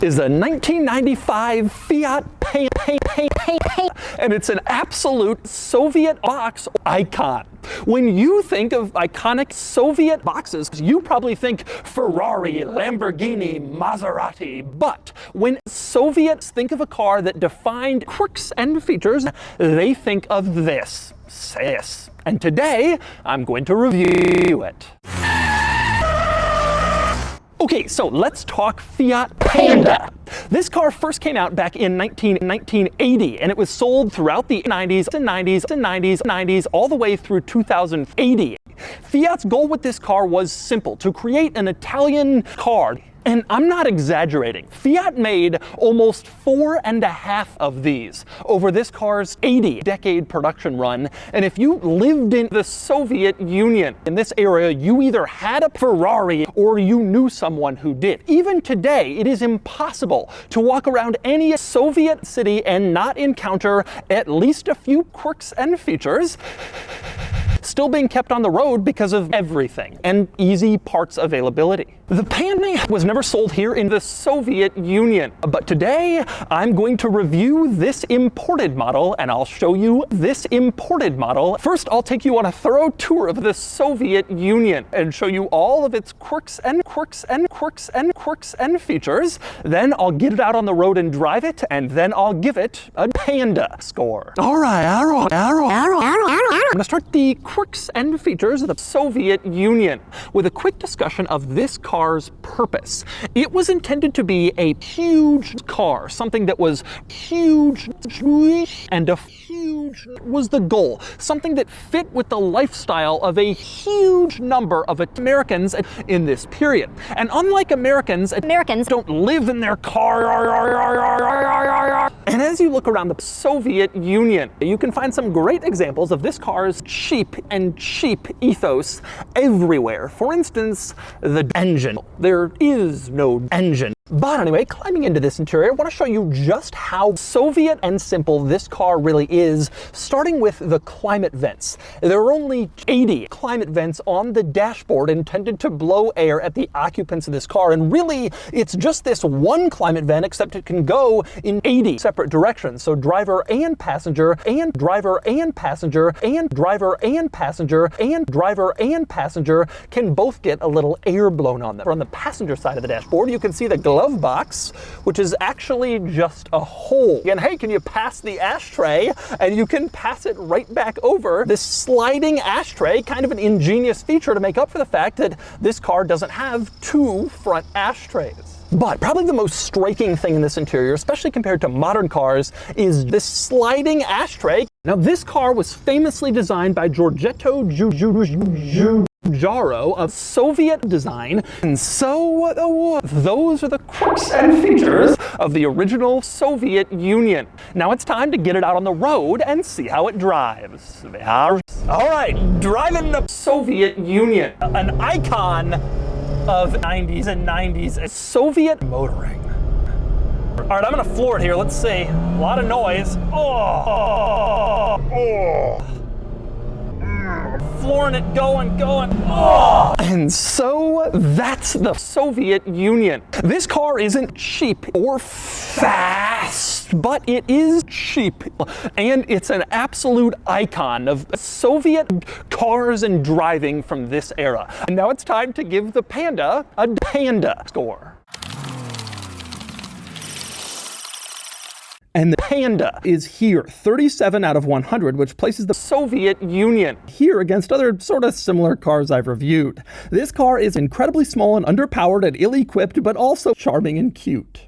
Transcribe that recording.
is a 1995 Fiat and it's an absolute Soviet box icon. When you think of iconic Soviet boxes, you probably think Ferrari, Lamborghini, Maserati. But when Soviets think of a car that defined quirks and features, they think of this. And today, I'm going to review it. Okay, so let's talk Fiat Panda. This car first came out back in 1980, and it was sold throughout the 90s, all the way through 2080. Fiat's goal with this car was simple: to create an Italian car. And I'm not exaggerating. Fiat made almost 4.5 of these over this car's 80-decade production run. And if you lived in the Soviet Union in this area, you either had a Ferrari or you knew someone who did. Even today, it is impossible to walk around any Soviet city and not encounter at least a few quirks and features still being kept on the road because of everything and easy parts availability. The Panda was never sold here in the Soviet Union, but today I'm going to review this imported model, and I'll show you this imported model. First, I'll take you on a thorough tour of the Soviet Union and show you all of its quirks and features. Then I'll get it out on the road and drive it, and then I'll give it a Panda score. All right. I'm going to start the quirks and features of the Soviet Union with a quick discussion of this car's purpose. It was intended to be a huge car, something that was huge, and a huge was the goal, something that fit with the lifestyle of a huge number of Americans in this period. And unlike Americans don't live in their car. And as you look around the Soviet Union, you can find some great examples of this car's cheap ethos everywhere. For instance, the engine. There is no engine. But anyway, climbing into this interior, I want to show you just how Soviet and simple this car really is, starting with the climate vents. There are only 80 climate vents on the dashboard intended to blow air at the occupants of this car, and really, it's just this one climate vent, except it can go in 80 separate directions. So driver and passenger, and driver and passenger, and driver and passenger, and driver and passenger can both get a little air blown on them. On the passenger side of the dashboard, you can see the glove box, which is actually just a hole. And hey, can you pass the ashtray? And you can pass it right back over this sliding ashtray, kind of an ingenious feature to make up for the fact that this car doesn't have two front ashtrays. But probably the most striking thing in this interior, especially compared to modern cars, is this sliding ashtray. Now, this car was famously designed by Giorgetto Giugiaro of Soviet design, and so those are the quirks and features of the original Soviet Union. Now it's time to get it out on the road and see how it drives. All right, driving the Soviet Union, an icon of 90s Soviet motoring. All right, I'm gonna floor it here. Let's see. A lot of noise. Flooring it, going. And so that's the Soviet Union. This car isn't cheap or fast, but it is cheap. And it's an absolute icon of Soviet cars and driving from this era. And now it's time to give the Panda a Panda score. And the Panda is here, 37 out of 100, which places the Soviet Union here against other sort of similar cars I've reviewed. This car is incredibly small and underpowered and ill-equipped, but also charming and cute.